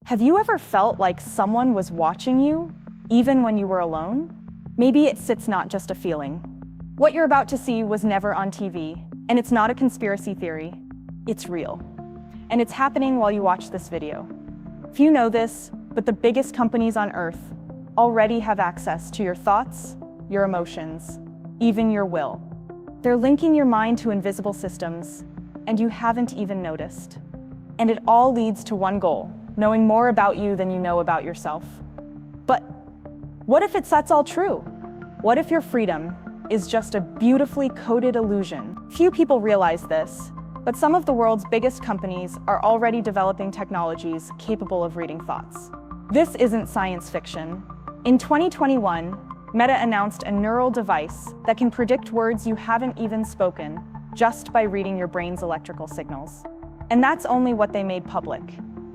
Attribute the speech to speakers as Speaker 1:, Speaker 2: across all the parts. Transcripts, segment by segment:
Speaker 1: Have you ever felt like someone was watching you, even when you were alone? Maybe it's not just a feeling. What you're about to see was never on TV, and it's not a conspiracy theory. It's real. And it's happening while you watch this video. Few know this, but the biggest companies on Earth already have access to your thoughts, your emotions, even your will. They're linking your mind to invisible systems, and you haven't even noticed. And it all leads to one goal: knowing more about you than you know about yourself. But what if that's all true? What if your freedom is just a beautifully coded illusion? Few people realize this, but some of the world's biggest companies are already developing technologies capable of reading thoughts. This isn't science fiction. In 2021, Meta announced a neural device that can predict words you haven't even spoken just by reading your brain's electrical signals. And that's only what they made public.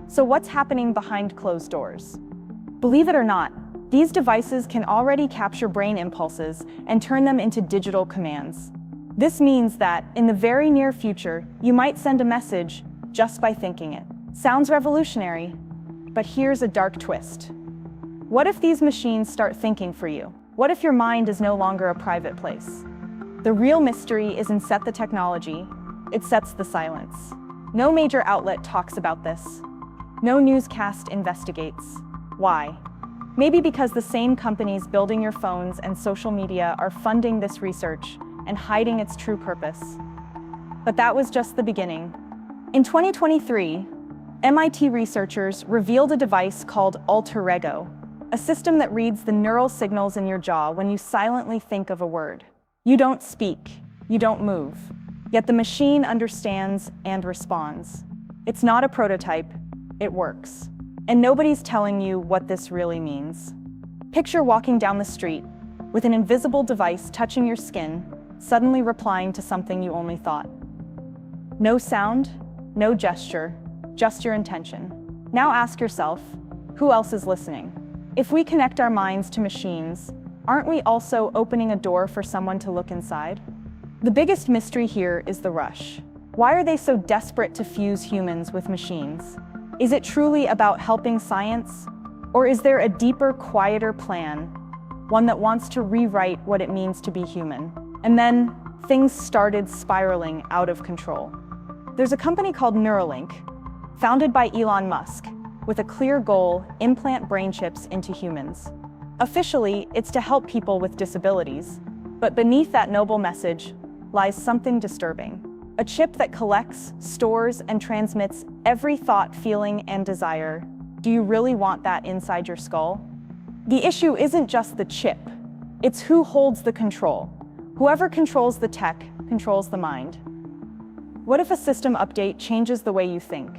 Speaker 1: So what's happening behind closed doors? Believe it or not, these devices can already capture brain impulses and turn them into digital commands. This means that, in the very near future, you might send a message just by thinking it. Sounds revolutionary, but here's a dark twist. What if these machines start thinking for you? What if your mind is no longer a private place? The real mystery isn't the technology, it's the silence. No major outlet talks about this. No newscast investigates. Why? Maybe because the same companies building your phones and social media are funding this research and hiding its true purpose. But that was just the beginning. In 2023, MIT researchers revealed a device called Alter Ego, a system that reads the neural signals in your jaw when you silently think of a word. You don't speak, you don't move, yet the machine understands and responds. It's not a prototype, it works. And nobody's telling you what this really means. Picture walking down the street with an invisible device touching your skin, suddenly replying to something you only thought. No sound, no gesture, just your intention. Now ask yourself, who else is listening? If we connect our minds to machines, aren't we also opening a door for someone to look inside? The biggest mystery here is the rush. Why are they so desperate to fuse humans with machines? Is it truly about helping science? Or is there a deeper, quieter plan, one that wants to rewrite what it means to be human? And then things started spiraling out of control. There's a company called Neuralink, founded by Elon Musk, with a clear goal: implant brain chips into humans. Officially, it's to help people with disabilities, but beneath that noble message lies something disturbing. A chip that collects, stores, and transmits every thought, feeling, and desire. Do you really want that inside your skull? The issue isn't just the chip, it's who holds the control. Whoever controls the tech controls the mind. What if a system update changes the way you think?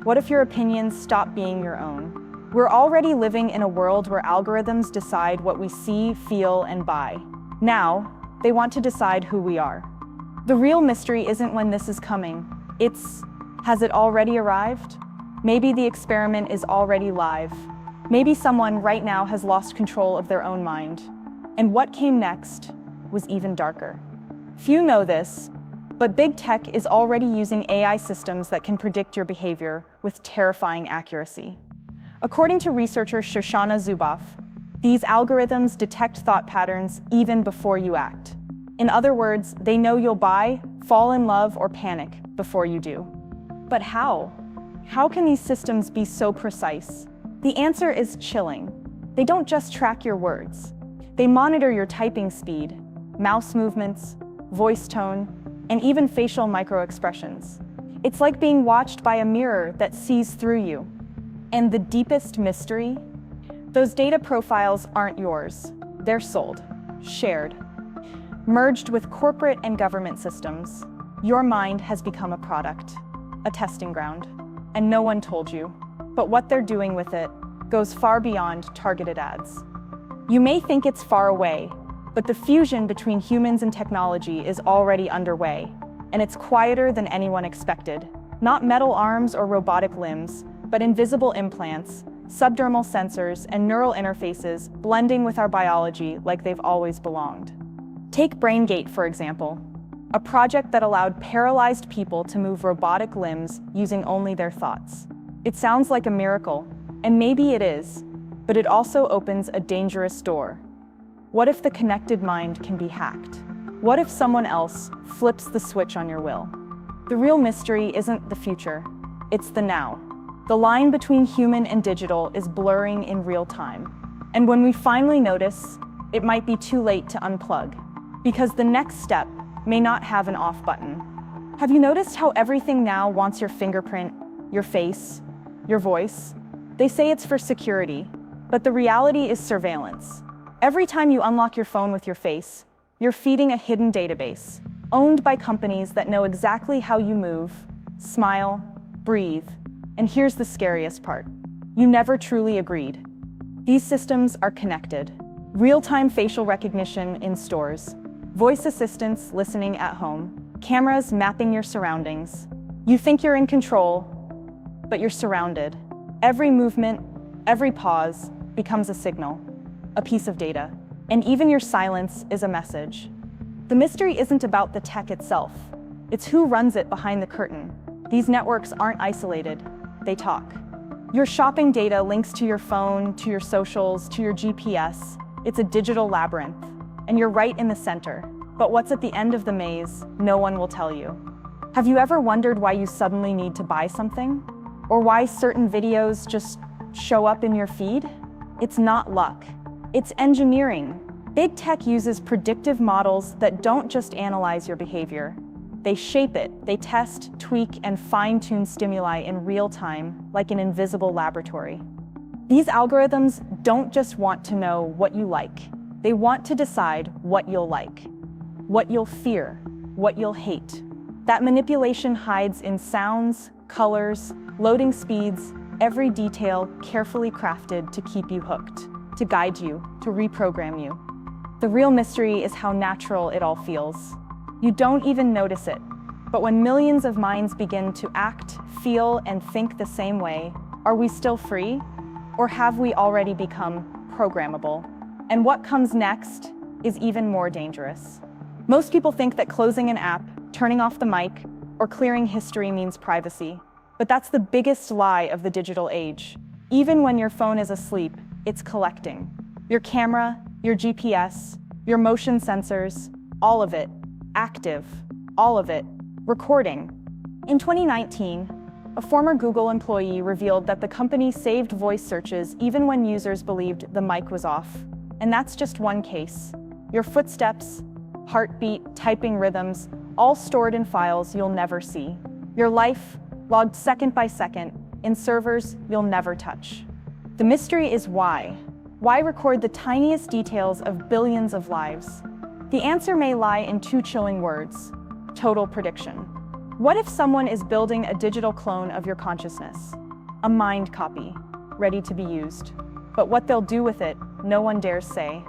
Speaker 1: What if your opinions stop being your own? We're already living in a world where algorithms decide what we see, feel, and buy. Now, they want to decide who we are. The real mystery isn't when this is coming, it's, has it already arrived? Maybe the experiment is already live. Maybe someone right now has lost control of their own mind. And what came next was even darker. Few know this, but big tech is already using AI systems that can predict your behavior with terrifying accuracy. According to researcher Shoshana Zuboff, these algorithms detect thought patterns even before you act. In other words, they know you'll buy, fall in love, or panic before you do. But how? How can these systems be so precise? The answer is chilling. They don't just track your words. They monitor your typing speed, mouse movements, voice tone, and even facial microexpressions. It's like being watched by a mirror that sees through you. And the deepest mystery? Those data profiles aren't yours. They're sold, shared, merged with corporate and government systems. Your mind has become a product, a testing ground, and no one told you. But what they're doing with it goes far beyond targeted ads. You may think it's far away, but the fusion between humans and technology is already underway, and it's quieter than anyone expected. Not metal arms or robotic limbs, but invisible implants, subdermal sensors, and neural interfaces blending with our biology like they've always belonged. Take BrainGate, for example, a project that allowed paralyzed people to move robotic limbs using only their thoughts. It sounds like a miracle, And maybe it is, but it also opens a dangerous door. What if the connected mind can be hacked? What if someone else flips the switch on your will? The real mystery isn't the future, it's the now. The line between human and digital is blurring in real time. And when we finally notice, it might be too late to unplug, because the next step may not have an off button. Have you noticed how everything now wants your fingerprint, your face, your voice? They say it's for security, but the reality is surveillance. Every time you unlock your phone with your face, you're feeding a hidden database, owned by companies that know exactly how you move, smile, breathe. And here's the scariest part. You never truly agreed. These systems are connected. Real-time facial recognition in stores, voice assistants listening at home, cameras mapping your surroundings. You think you're in control, but you're surrounded. Every movement, every pause becomes a signal, a piece of data, and even your silence is a message. The mystery isn't about the tech itself, it's who runs it behind the curtain. These networks aren't isolated, they talk. Your shopping data links to your phone, to your socials, to your GPS. It's a digital labyrinth, and you're right in the center. But what's at the end of the maze, no one will tell you. Have you ever wondered why you suddenly need to buy something? Or why certain videos just show up in your feed? It's not luck. It's engineering. Big tech uses predictive models that don't just analyze your behavior. They shape it, they test, tweak, and fine-tune stimuli in real time, like an invisible laboratory. These algorithms don't just want to know what you like. They want to decide what you'll like, what you'll fear, what you'll hate. That manipulation hides in sounds, colors, loading speeds, every detail carefully crafted to keep you hooked, to guide you, to reprogram you. The real mystery is how natural it all feels. You don't even notice it, but when millions of minds begin to act, feel, and think the same way, are we still free? Or have we already become programmable? And what comes next is even more dangerous. Most people think that closing an app, turning off the mic, or clearing history means privacy. But that's the biggest lie of the digital age. Even when your phone is asleep, it's collecting. Your camera, your GPS, your motion sensors, all of it, active, all of it, recording. In 2019, a former Google employee revealed that the company saved voice searches even when users believed the mic was off. And that's just one case. Your footsteps, heartbeat, typing rhythms, all stored in files you'll never see. Your life, logged second by second, in servers you'll never touch. The mystery is why. Why record the tiniest details of billions of lives? The answer may lie in two chilling words: total prediction. What if someone is building a digital clone of your consciousness? A mind copy, ready to be used. But what they'll do with it, no one dares say.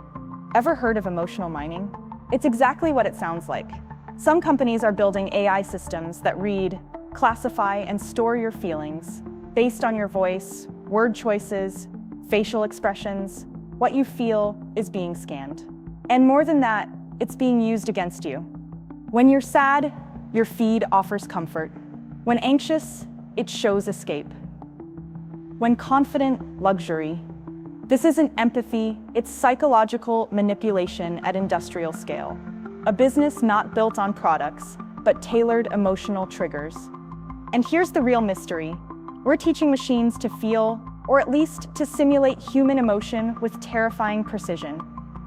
Speaker 1: Ever heard of emotional mining? It's exactly what it sounds like. Some companies are building AI systems that read, classify, and store your feelings based on your voice, word choices, facial expressions. What you feel is being scanned. And more than that, it's being used against you. When you're sad, your feed offers comfort. When anxious, it shows escape. When confident, luxury. This isn't empathy, it's psychological manipulation at industrial scale. A business not built on products, but tailored emotional triggers. And here's the real mystery. We're teaching machines to feel, or at least to simulate human emotion with terrifying precision.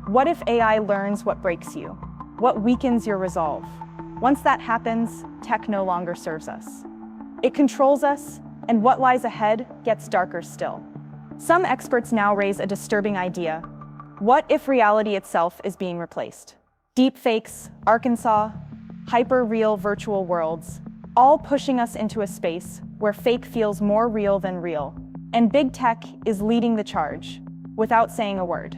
Speaker 1: What if AI learns what breaks you? What weakens your resolve? Once that happens, tech no longer serves us. It controls us, and what lies ahead gets darker still. Some experts now raise a disturbing idea. What if reality itself is being replaced? Deepfakes, Arkansas, hyper-real virtual worlds, all pushing us into a space where fake feels more real than real. And big tech is leading the charge, without saying a word.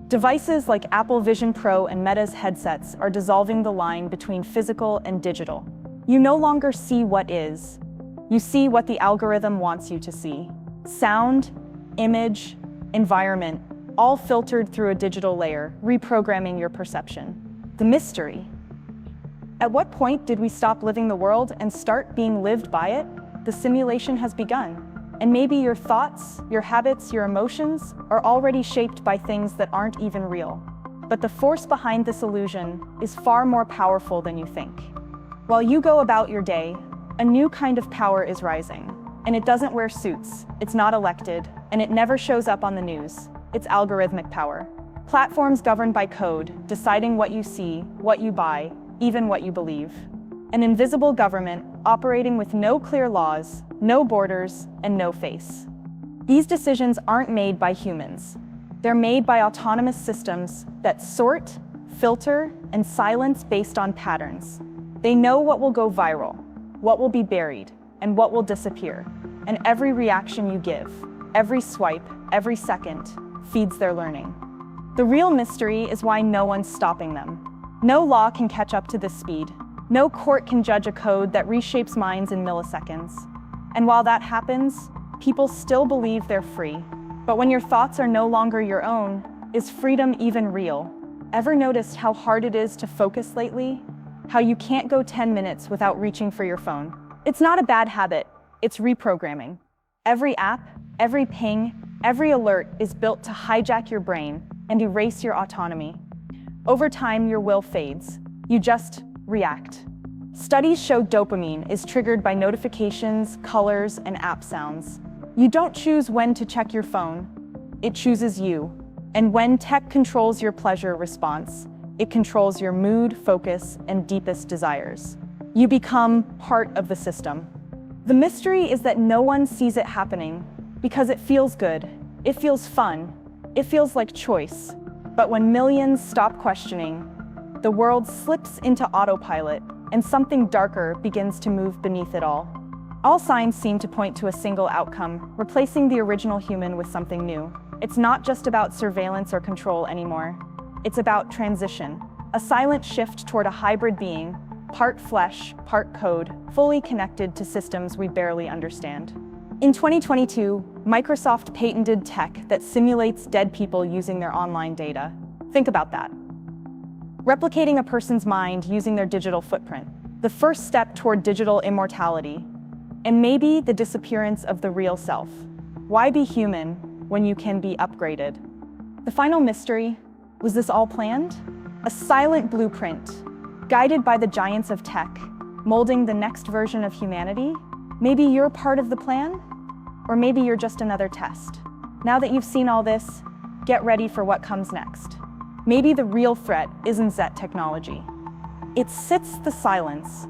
Speaker 1: Devices like Apple Vision Pro and Meta's headsets are dissolving the line between physical and digital. You no longer see what is. You see what the algorithm wants you to see. Sound, image, environment, all filtered through a digital layer, reprogramming your perception. The mystery. At what point did we stop living the world and start being lived by it? The simulation has begun. And maybe your thoughts, your habits, your emotions are already shaped by things that aren't even real. But the force behind this illusion is far more powerful than you think. While you go about your day, a new kind of power is rising. And it doesn't wear suits, it's not elected, and it never shows up on the news. It's algorithmic power. Platforms governed by code, deciding what you see, what you buy, even what you believe. An invisible government operating with no clear laws, no borders, and no face. These decisions aren't made by humans. They're made by autonomous systems that sort, filter, and silence based on patterns. They know what will go viral, what will be buried, and what will disappear. And every reaction you give, every swipe, every second, feeds their learning. The real mystery is why no one's stopping them. No law can catch up to this speed. No court can judge a code that reshapes minds in milliseconds. And while that happens, people still believe they're free. But when your thoughts are no longer your own, is freedom even real? Ever noticed how hard it is to focus lately? How you can't go 10 minutes without reaching for your phone? It's not a bad habit, it's reprogramming. Every app, every ping, every alert is built to hijack your brain and erase your autonomy. Over time, your will fades. You just react. Studies show dopamine is triggered by notifications, colors, and app sounds. You don't choose when to check your phone, it chooses you. And when tech controls your pleasure response, it controls your mood, focus, and deepest desires. You become part of the system. The mystery is that no one sees it happening because it feels good, it feels fun, it feels like choice. But when millions stop questioning, the world slips into autopilot and something darker begins to move beneath it all. All signs seem to point to a single outcome, replacing the original human with something new. It's not just about surveillance or control anymore. It's about transition, a silent shift toward a hybrid being, part flesh, part code, fully connected to systems we barely understand. In 2022, Microsoft patented tech that simulates dead people using their online data. Think about that. Replicating a person's mind using their digital footprint, the first step toward digital immortality, and maybe the disappearance of the real self. Why be human when you can be upgraded? The final mystery, was this all planned? A silent blueprint, guided by the giants of tech, molding the next version of humanity? Maybe you're part of the plan? Or maybe you're just another test. Now that you've seen all this, get ready for what comes next. Maybe the real threat isn't that technology. It sits the silence,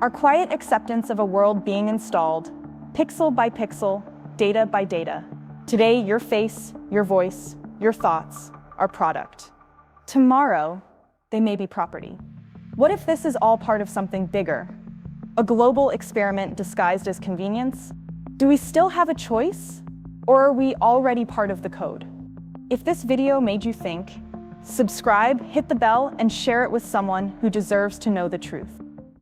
Speaker 1: our quiet acceptance of a world being installed, pixel by pixel, data by data. Today, your face, your voice, your thoughts are product. Tomorrow, they may be property. What if this is all part of something bigger? A global experiment disguised as convenience? Do we still have a choice? Or are we already part of the code? If this video made you think, subscribe, hit the bell, and share it with someone who deserves to know the truth.